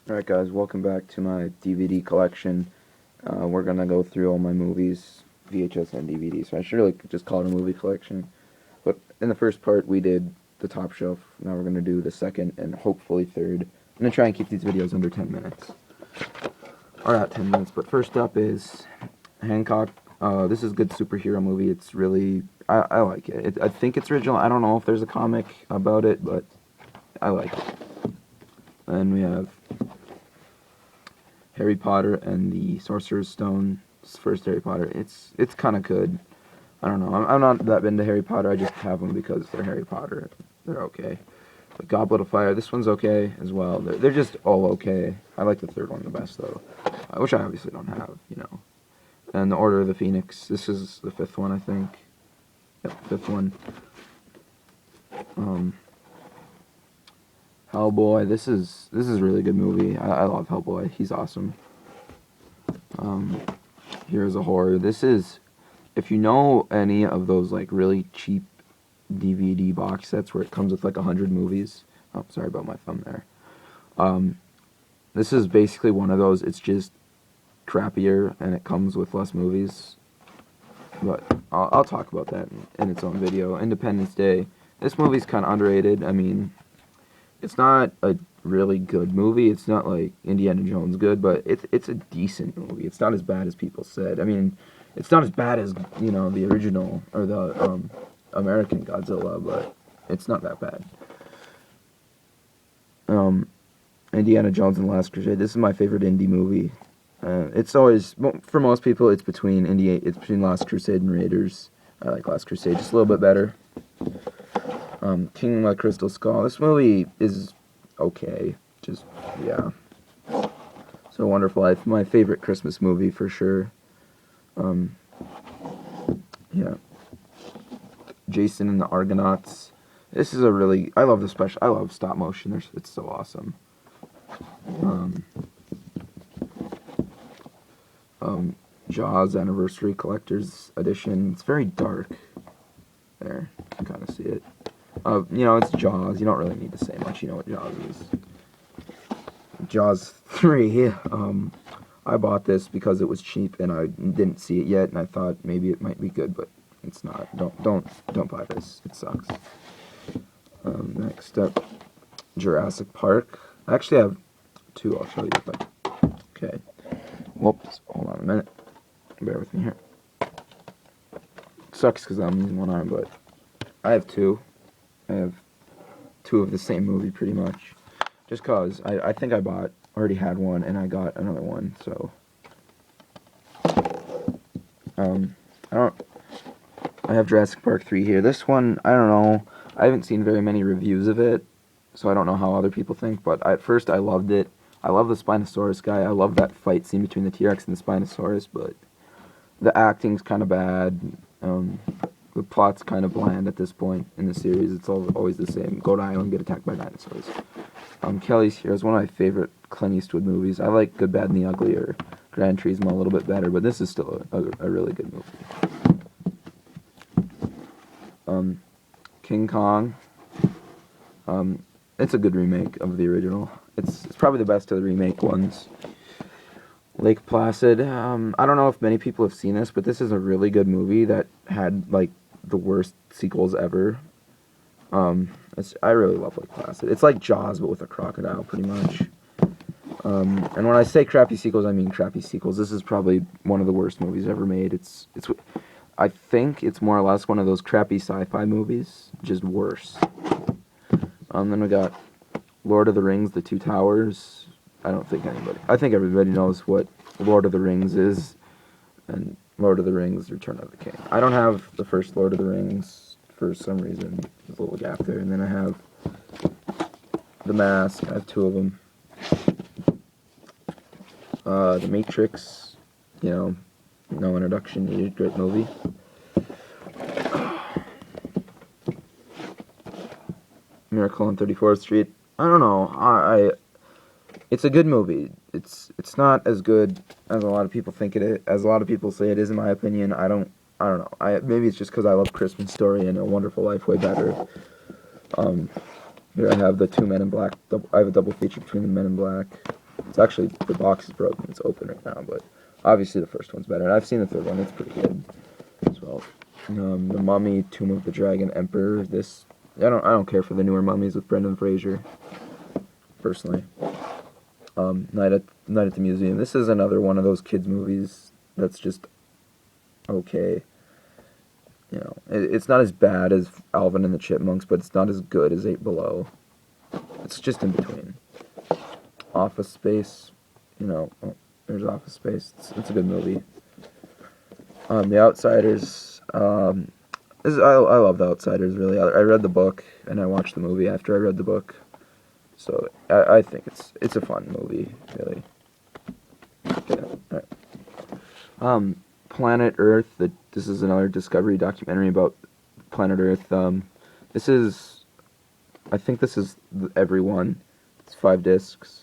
Alright guys, welcome back to my DVD collection. We're gonna go through all my movies, VHS and DVD, so I should really just call it a movie collection. But in the first part we did the top shelf, now we're gonna do the second and hopefully third. I'm gonna try and keep these videos under 10 minutes. Or not 10 minutes, but first up is Hancock. This is a good superhero movie. It's really, I like it. I think it's original. I don't know if there's a comic about it, but I like it. Then we have Harry Potter and the Sorcerer's Stone. It's first Harry Potter. It's kind of good. I don't know. I'm not that into Harry Potter. I just have them because they're Harry Potter. They're okay. But Goblet of Fire, this one's okay as well. They're just all okay. I like the third one the best though, which I obviously don't have, you know. And the Order of the Phoenix. This is the fifth one, I think. Yep, fifth one. Hellboy. This is a really good movie. I love Hellboy. He's awesome. Here's a Horror. This is, if you know any of those like really cheap DVD box sets where it comes with like 100 movies. Oh, sorry about my thumb there. This is basically one of those. It's just crappier and it comes with less movies. But I'll talk about that in its own video. Independence Day. This movie's kind of underrated. I mean, it's not a really good movie. It's not like Indiana Jones good, but it's a decent movie. It's not as bad as people said. I mean, it's not as bad as, you know, the original or the American Godzilla, but it's not that bad. Indiana Jones and the Last Crusade. This is my favorite indie movie. It's always, for most people, it's between Last Crusade and Raiders. I like Last Crusade just a little bit better. King of the Crystal Skull. This movie is okay. Just, yeah. So Wonderful Life. My favorite Christmas movie for sure. Yeah. Jason and the Argonauts. This is a really, I love stop motion. It's so awesome. Jaws Anniversary Collector's Edition. It's very dark. There, you can kind of see it. You know, it's Jaws. You don't really need to say much. You know what Jaws is. Jaws 3. I bought this because it was cheap and I didn't see it yet, and I thought maybe it might be good, but it's not. Don't buy this. It sucks. Next up, Jurassic Park. I actually have two. I'll show you. But okay. Whoops. Hold on a minute. Bear with me here. It sucks because I'm using one arm, but I have two. I have two of the same movie pretty much. Just cause I think I already had one and I got another one, so I have Jurassic Park 3 here. This one, I don't know. I haven't seen very many reviews of it, so I don't know how other people think, but at first I loved it. I love the Spinosaurus guy. I love that fight scene between the T-Rex and the Spinosaurus, but the acting's kind of bad. The plot's kind of bland at this point in the series. It's always the same. Go to Island, get attacked by dinosaurs. Kelly's Heroes, one of my favorite Clint Eastwood movies. I like Good, Bad, and the Ugly or Gran Turismo a little bit better, but this is still a really good movie. King Kong. It's a good remake of the original. It's probably the best of the remake ones. Lake Placid. I don't know if many people have seen this, but this is a really good movie that had like the worst sequels ever. I really love Lake Placid. It's like Jaws, but with a crocodile, pretty much. And when I say crappy sequels, I mean crappy sequels. This is probably one of the worst movies ever made. I think it's more or less one of those crappy sci-fi movies, just worse. Then we got Lord of the Rings, The Two Towers. I think everybody knows what Lord of the Rings is, and Lord of the Rings, Return of the King. I don't have the first Lord of the Rings for some reason. There's a little gap there. And then I have The Mask. I have two of them. The Matrix, you know, no introduction needed. Great movie. Miracle on 34th Street. I don't know. It's a good movie. It's not as good as a lot of people think it is. As a lot of people say it is, in my opinion. I don't know. Maybe it's just because I love Christmas Story and A Wonderful Life way better. Here I have the two Men in Black. I have a double feature between the Men in Black. It's actually, the box is broken. It's open right now, but obviously the first one's better. And I've seen the third one. It's pretty good as well. The Mummy, Tomb of the Dragon Emperor. I don't care for the newer mummies with Brendan Fraser, personally. Night at the Museum. This is another one of those kids movies that's just okay. You know, it's not as bad as Alvin and the Chipmunks, but it's not as good as Eight Below. It's just in between. Office Space, there's Office Space. It's a good movie. The Outsiders. I love The Outsiders, really. I read the book, and I watched the movie after I read the book. So, I think it's a fun movie, really. Okay, alright. Planet Earth. This is another Discovery documentary about Planet Earth. I think this is every one. It's 5 discs.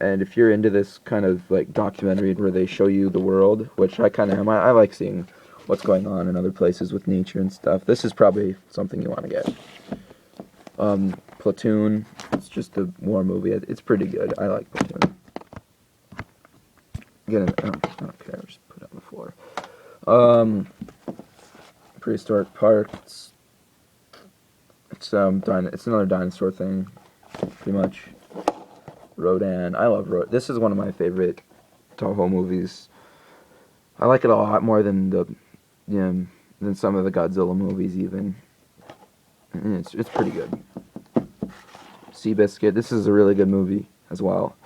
And if you're into this kind of like documentary where they show you the world, which I kind of am, I like seeing what's going on in other places with nature and stuff. This is probably something you want to get. Platoon. It's just a war movie. It's pretty good. I like Platoon. Again, I don't care. Just put it on the floor. Prehistoric Park. It's another dinosaur thing, pretty much. Rodan. I love Rodan. This is one of my favorite Toho movies. I like it a lot more than than some of the Godzilla movies even. It's pretty good. Seabiscuit. This is a really good movie as well.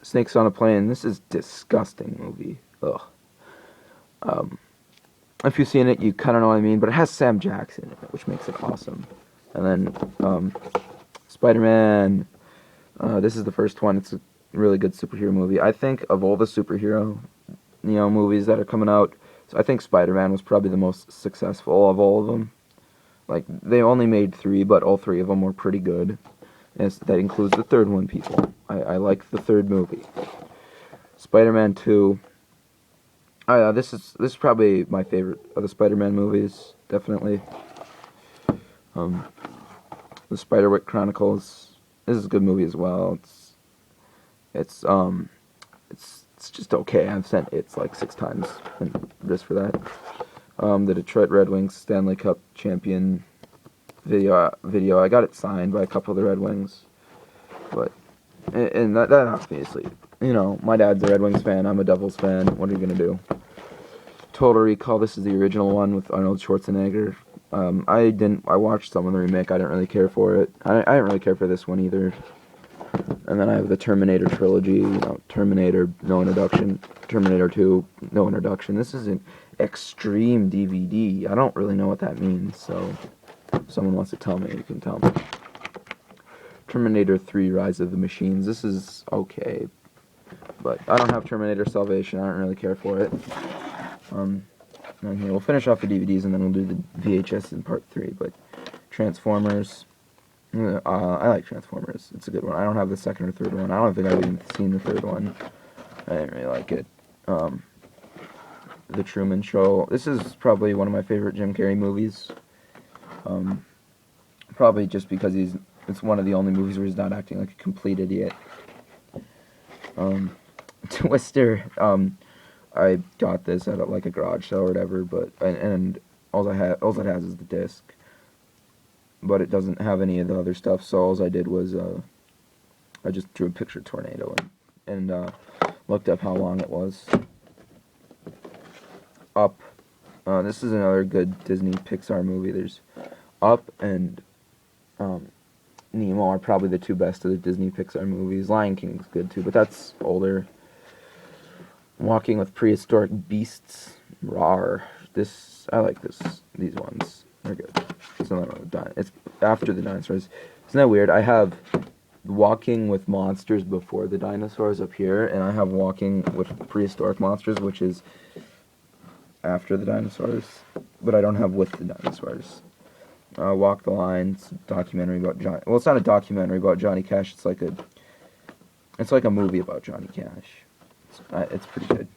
Snakes on a Plane. This is a disgusting movie. Ugh. If you've seen it, you kind of know what I mean, but it has Sam Jackson in it, which makes it awesome. And then Spider-Man. This is the first one. It's a really good superhero movie. I think of all the superhero, movies that are coming out, so I think Spider-Man was probably the most successful of all of them. Like, they only made 3, but all 3 of them were pretty good. And that includes the third one, people. I like the third movie. Spider-Man 2. This is probably my favorite of the Spider-Man movies, definitely. The Spiderwick Chronicles. This is a good movie as well. It's just okay. I've sent it like 6 times, and just for that. The Detroit Red Wings Stanley Cup champion video. I got it signed by a couple of the Red Wings, but and that obviously, my dad's a Red Wings fan. I'm a Devils fan. What are you gonna do? Total Recall. This is the original one with Arnold Schwarzenegger. I watched some of the remake. I didn't really care for it. I didn't really care for this one either. And then I have the Terminator trilogy. Terminator, no introduction. Terminator 2, no introduction. This is an extreme DVD. I don't really know what that means, so if someone wants to tell me, you can tell me. Terminator 3, Rise of the Machines. This is okay, but I don't have Terminator Salvation. I don't really care for it. And here, we'll finish off the DVDs, and then we'll do the VHS in part 3, but Transformers. I like Transformers. It's a good one. I don't have the second or third one. I don't think I've even seen the third one. I didn't really like it. The Truman Show. This is probably one of my favorite Jim Carrey movies. Probably just because it's one of the only movies where he's not acting like a complete idiot. Twister. I got this at like a garage sale or whatever, but and all it has is the disc. But it doesn't have any of the other stuff, so all I did was I just drew a picture of Tornado and looked up how long it was. Up. This is another good Disney Pixar movie. There's Up and Nemo are probably the 2 best of the Disney Pixar movies. Lion King's good too, but that's older. Walking with Prehistoric Beasts. Rawr. I like these ones. They're good. It's another one. It's after the dinosaurs. Isn't that weird? I have Walking with Monsters before the dinosaurs up here, and I have Walking with Prehistoric Monsters, which is after the dinosaurs, but I don't have With the Dinosaurs. Walk the Line. It's a documentary about Johnny. Well, it's not a documentary about Johnny Cash. It's like a movie about Johnny Cash. It's pretty good.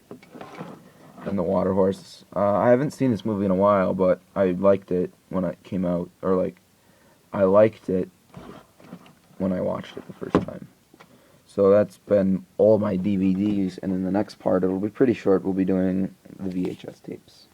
And The Water Horse. I haven't seen this movie in a while, but I liked it when it came out, or I liked it when I watched it the first time. So that's been all my DVDs, and in the next part, it'll be pretty short. We'll be doing the VHS tapes.